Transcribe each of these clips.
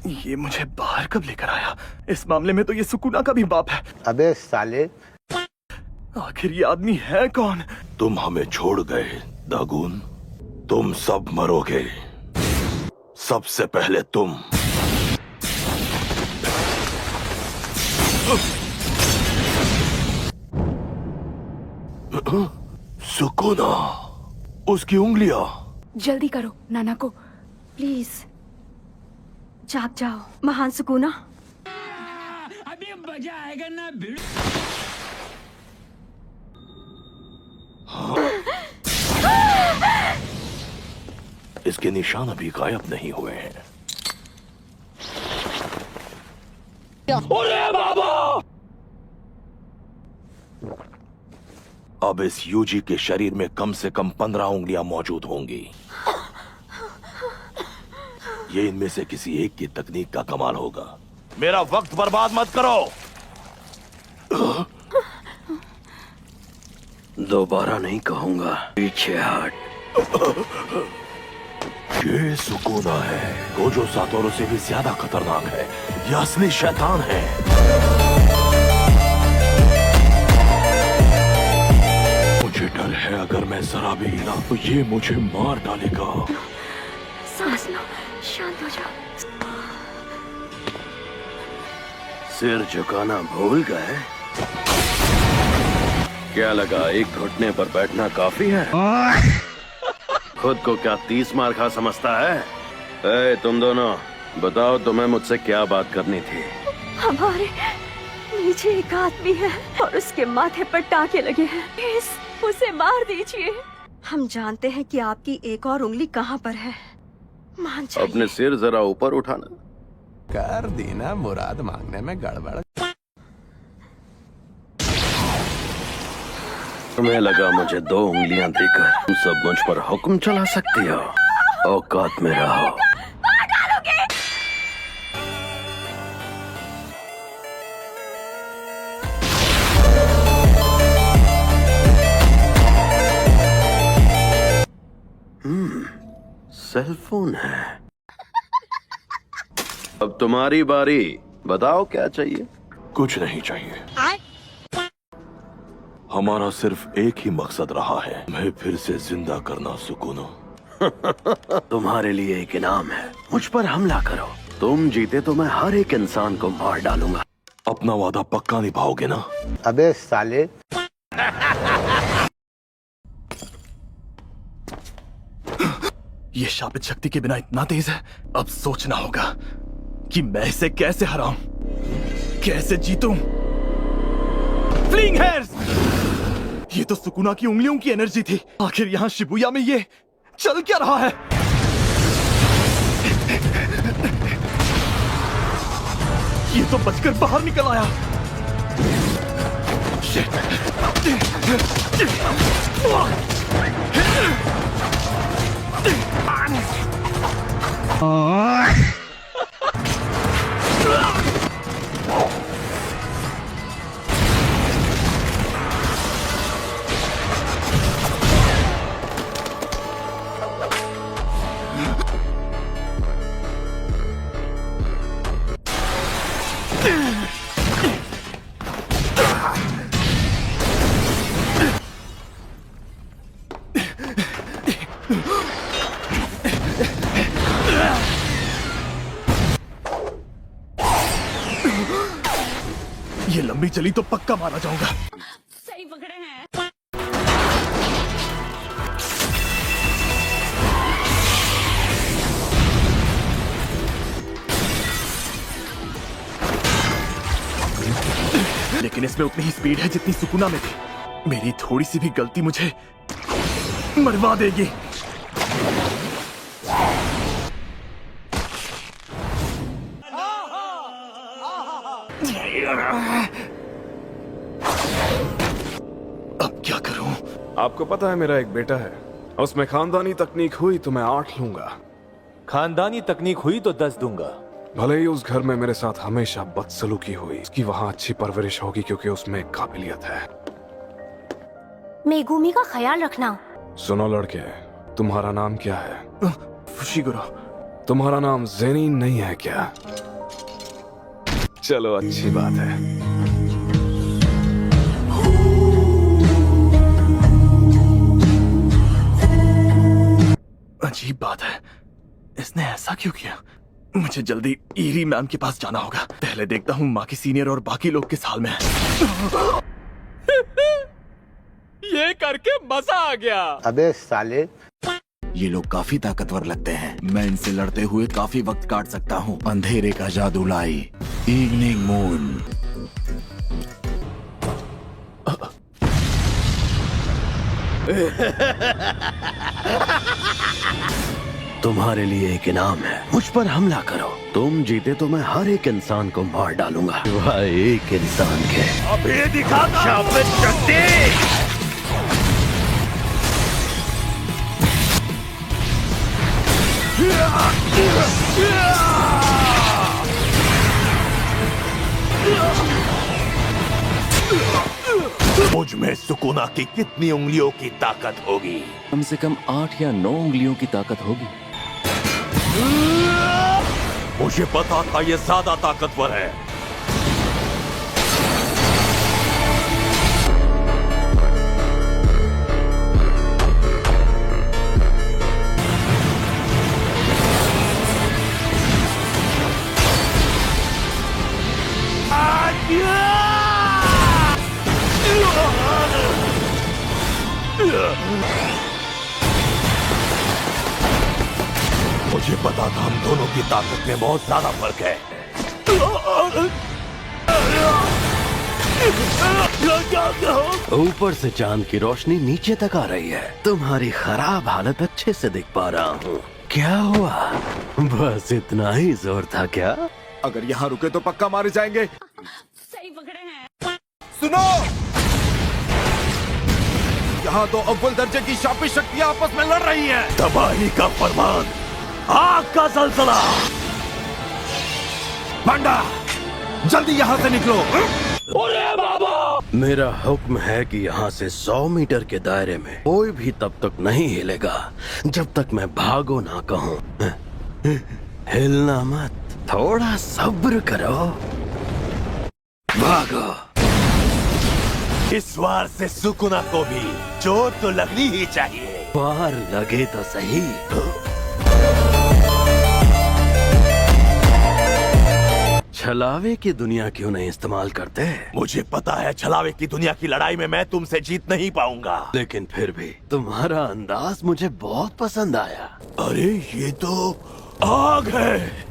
ये मुझे बाहर कब लेकर आया? इस मामले में तो ये सुकुना का भी बाप है। अबे साले, आखिर ये आदमी है कौन? तुम हमें छोड़ गए दागून, तुम सब मरोगे, सबसे पहले तुम। सुकुना, उसकी उंगलियां। जल्दी करो नाना को, प्लीज। जाग जाओ महान सुकूना। अभी मजा आएगा ना भिड़। इसके निशान अभी गायब नहीं हुए हैं। अरे बाबा! अब इस यूजी के शरीर में कम से कम 15 उंगलियां मौजूद होंगी। ये इनमें से किसी एक की तकनीक का कमाल होगा। मेरा वक्त बर्बाद मत करो। दोबारा नहीं कहूंगा, पीछे हट। ये सुकूना है, गोजो सातोरू से भी ज्यादा खतरनाक है। ये असली शैतान है। मुझे डर है अगर मैं जरा भी हिला तो ये मुझे मार डालेगा। सांस लो, शांत हो जाओ। सिर झुकाना भूल गए? क्या लगा एक घुटने पर बैठना काफी है? खुद को क्या 30 मार खा समझता है? ए, तुम दोनों बताओ, तुम्हें मुझसे क्या बात करनी थी? हमारे नीचे एक आदमी है और उसके माथे पर टाके लगे हैं। प्लीज उसे मार दीजिए। हम जानते हैं कि आपकी एक और उंगली कहाँ पर है। मान जाइए। अपने सिर जरा ऊपर उठाना। कर दी ना मुराद मांगने में गड़बड़। तुम्हें लगा मुझे 2 उंगलियां देकर तुम सब मुझ पर हुक्म चला सकती हो? औकात में रहो। मार डालोगे। सेल फोन है। अब तुम्हारी बारी, बताओ क्या चाहिए? कुछ नहीं चाहिए। हमारा सिर्फ एक ही मकसद रहा है, मैं फिर से जिंदा करना सुकूनो। तुम्हारे लिए एक इनाम है, मुझ पर हमला करो। तुम जीते तो मैं हर एक इंसान को मार डालूंगा। अपना वादा पक्का निभाओगे ना? अबे साले, ये शापित शक्ति के बिना इतना तेज है। अब सोचना होगा कि मैं इसे कैसे हराऊं, कैसे जीतूं। Fling hairs! ये तो सुकुना की उंगलियों की एनर्जी थी। आखिर यहाँ शिबुया में ये चल क्या रहा है? ये तो बचकर बाहर निकल आया। ये लंबी चली तो पक्का मारा जाऊंगा। सही पकड़े हैं। लेकिन इसमें उतनी ही स्पीड है जितनी सुकुना में थी। मेरी थोड़ी सी भी गलती मुझे मरवा देगी। अब क्या करूं? आपको पता है मेरा एक बेटा है, उसमें खानदानी तकनीक हुई तो मैं 8 लूंगा। खानदानी तकनीक हुई तो 10 दूंगा। भले ही उस घर में मेरे साथ हमेशा बदसलूकी हुई, उसकी वहाँ अच्छी परवरिश होगी क्योंकि उसमें एक काबिलियत है। मेगुमी का ख्याल रखना। सुनो लड़के, तुम्हारा नाम क्या है? फुशिगुरो। तुम्हारा नाम जेनिन नहीं है क्या? चलो अच्छी बात है। अजीब बात है, इसने ऐसा क्यों किया? मुझे जल्दी ईरी मैम के पास जाना होगा। पहले देखता हूँ माँ की सीनियर और बाकी लोग किस हाल में हैं। ये करके मजा आ गया। अबे साले, ये लोग काफी ताकतवर लगते हैं। मैं इनसे लड़ते हुए काफी वक्त काट सकता हूँ। अंधेरे का जादू लाई, इवनिंग मून। तुम्हारे लिए एक इनाम है, मुझ पर हमला करो। तुम जीते तो मैं हर एक इंसान को मार डालूंगा, सिवाय एक इंसान के। अभी दिखाता शापित शक्ति। मुझ में सुकुना की कितनी उंगलियों की ताकत होगी? कम से कम 8 या 9 उंगलियों की ताकत होगी। मुझे पता था ये ज्यादा ताकतवर है। मुझे पता था हम दोनों की ताकत में बहुत ज्यादा फर्क है। ऊपर से चांद की रोशनी नीचे तक आ रही है। तुम्हारी खराब हालत अच्छे से देख पा रहा हूँ। क्या हुआ? बस इतना ही जोर था क्या? अगर यहाँ रुके तो पक्का मारे जाएंगे। सही पकड़े हैं। सुनो, यहाँ तो अव्वल दर्जे की शापित शक्तियाँ आपस में लड़ रही हैं। तबाही का फरमान, आग का जलजला। पांडा, जल्दी यहाँ से निकलो। मेरा हुक्म है कि यहाँ से 100 मीटर के दायरे में कोई भी तब तक नहीं हिलेगा जब तक मैं भागो ना कहूँ। हिलना मत, थोड़ा सब्र करो। भागो। इस वार से सुकुना को भी चोट तो लगनी ही चाहिए। बार लगे तो सही। छलावे की दुनिया क्यों नहीं इस्तेमाल करते? मुझे पता है छलावे की दुनिया की लड़ाई में मैं तुमसे जीत नहीं पाऊंगा, लेकिन फिर भी तुम्हारा अंदाज मुझे बहुत पसंद आया। अरे ये तो आग है।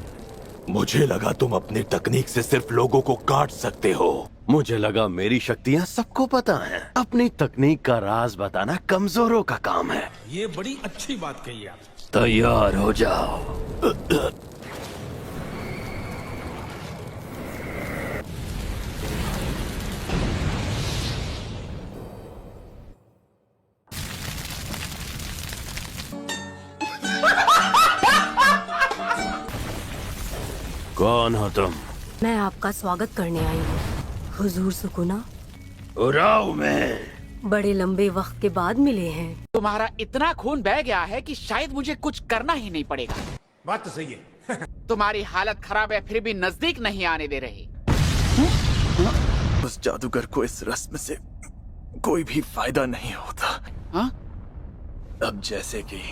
मुझे लगा तुम अपनी तकनीक से सिर्फ लोगों को काट सकते हो। मुझे लगा मेरी शक्तियाँ सबको पता हैं। अपनी तकनीक का राज बताना कमजोरों का काम है। ये बड़ी अच्छी बात कही आप। तैयार हो जाओ। कौन हो तुम? मैं आपका स्वागत करने आई हूँ, हुजूर सुकुना। उराव में बड़े लंबे वक्त के बाद मिले हैं। तुम्हारा इतना खून बह गया है कि शायद मुझे कुछ करना ही नहीं पड़ेगा। बात तो सही है। तुम्हारी हालत खराब है, फिर भी नजदीक नहीं आने दे रही। उस जादूगर को इस रस्म से कोई भी फायदा नहीं होता। हाँ? अब जैसे कि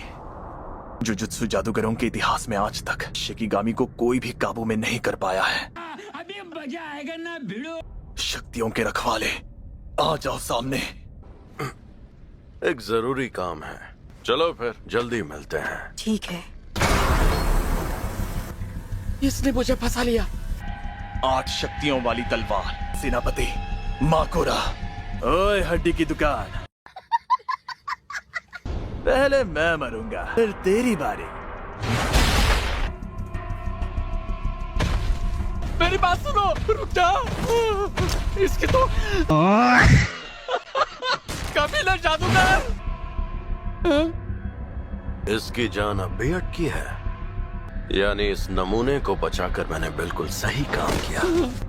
जुजुत्सु जादूगरों के इतिहास में आज तक शिकिगामी को कोई भी काबू में नहीं कर पाया है। अभी मजा आएगा ना भिड़ो। शक्तियों के रखवाले, आ जाओ सामने। एक जरूरी काम है। चलो फिर जल्दी मिलते हैं। ठीक है। इसने मुझे फंसा लिया। 8 शक्तियों वाली तलवार, सेनापति माकोरा। ओए हड्डी की दुकान, पहले मैं मरूंगा, फिर तेरी बारी। मेरी बात सुनो, रुक जा। इसकी तो कभी न जादूगर। इसकी जान अब भी अटकी है, यानी इस नमूने को बचाकर मैंने बिल्कुल सही काम किया।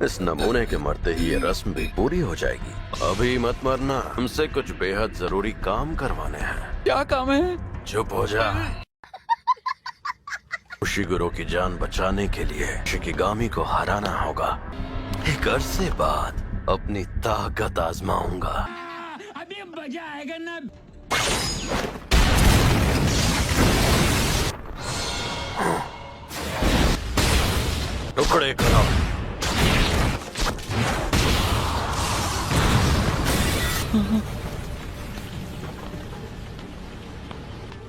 इस नमूने के मरते ही ये रस्म भी पूरी हो जाएगी। अभी मत मरना, हमसे कुछ बेहद जरूरी काम करवाने हैं। क्या काम है? चुप हो जा। फुशिगुरो की जान बचाने के लिए शिकिगामी को हराना होगा। एक अरसे बाद अपनी ताकत आजमाऊंगा। अभी मजा आएगा ना। टुकड़े करो।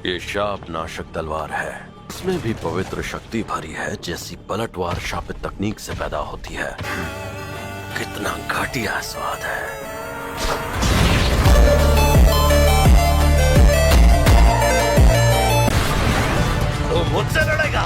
ये शाप नाशक तलवार है। इसमें भी पवित्र शक्ति भरी है, जैसी पलटवार शापित तकनीक से पैदा होती है। कितना घटिया स्वाद है। तो मुझसे लड़ेगा।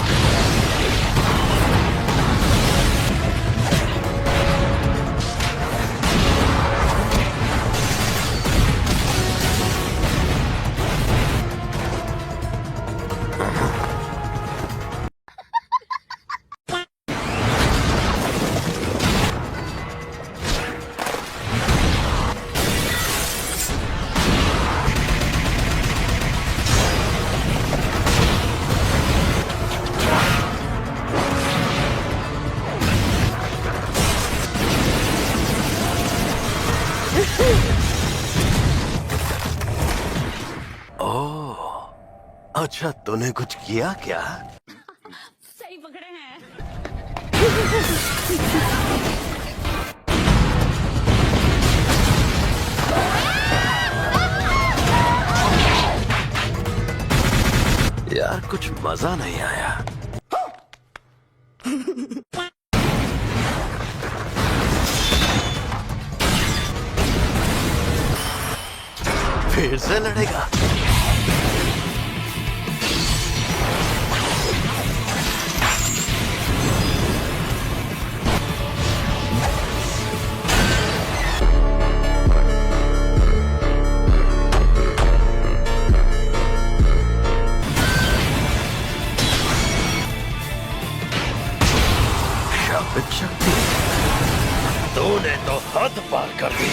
अच्छा, तूने कुछ किया क्या? सही पकड़े हैं। यार कुछ मजा नहीं आया। फिर से लड़ेगा। शक्ति, तूने तो हद पार कर दी।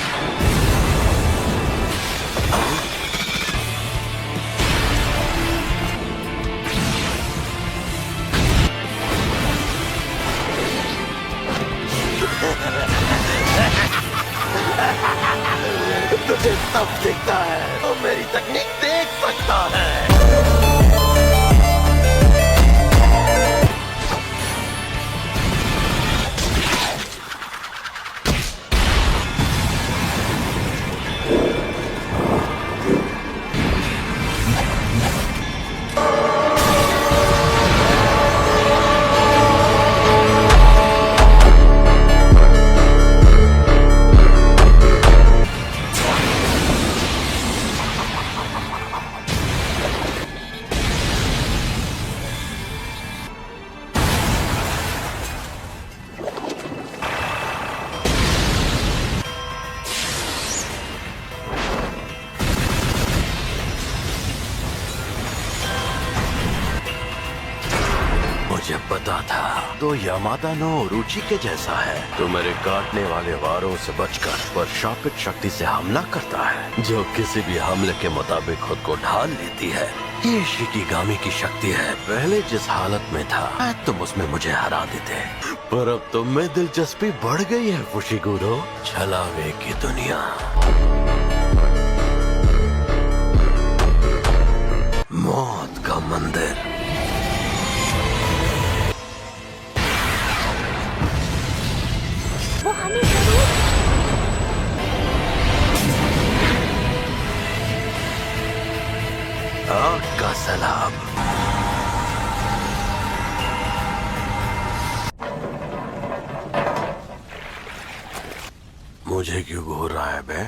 तुझे सब दिखता है, तो मेरी तकनीक देख सकता है। मुझे पता था तो यामादा नो रुचि के जैसा है। तो मेरे काटने वाले वारों से बचकर पर शापित शक्ति से हमला करता है, जो किसी भी हमले के मुताबिक खुद को ढाल लेती है। ये शिकिगामी की शक्ति है। पहले जिस हालत में था तुम उसमें मुझे हरा देते, पर अब तुम में दिलचस्पी बढ़ गई है फुशिगुरो। छलावे की दुनिया, मौत का मंदिर। वो हमें जरूर आग का सैलाब। मुझे क्यों घूर रहा है बे?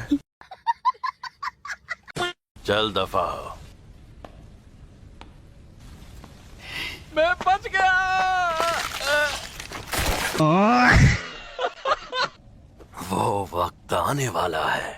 चल दफा हो। मैं बच गया। वो वक्त आने वाला है